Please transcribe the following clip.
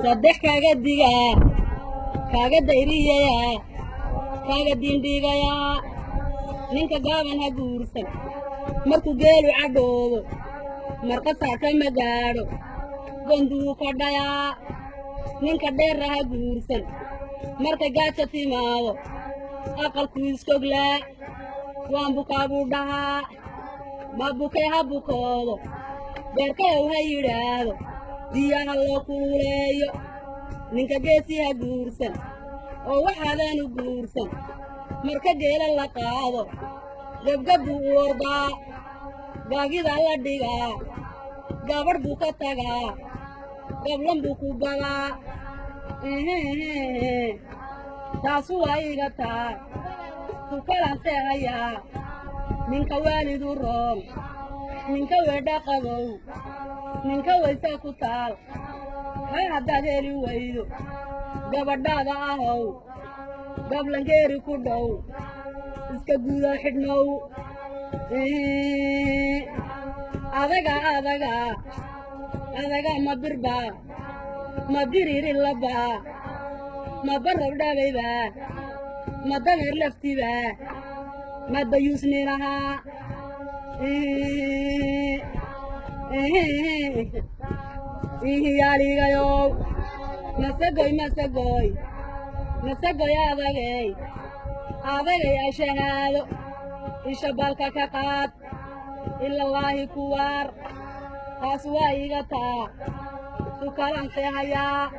صدق كاجديا كاجديريا كاجدين ديجايا نينك جابن هجورسن مركو جيلو عدو مركسا كما جارو بندو كدايا نينك دير هجورسن مركا جاتشا تيماو أقل كويس كوغلا وامبو كابو دها مابوكي هابوكو beerkay waxay yidhaahdo biyaha loo kululeeyo ninka geesiha guursan oo waxaadaanu guursan marka geela la qaado gabgabbu u ordaa gaagida la dhigaa gabadh buu ka tagaa gablan buu ku badaa taasu waa iga taa ku kalansee hayaa ninka waalidu roon ninka weedha qabow ninka waysa ku taal hay haddaad heli weydo gabadhaada ahow gablangeeri ku dhow iska guuda xidhnow adaga ma birbaa ma biriiri labaa ma barrab dhabaybaa ma dameer laftibaa ma dayuusninahaa yaaligayo masagoy adagay ashahaado isha balka ka qaad ilallaahi kuwaar taas waa iga taa su kalansee hayaa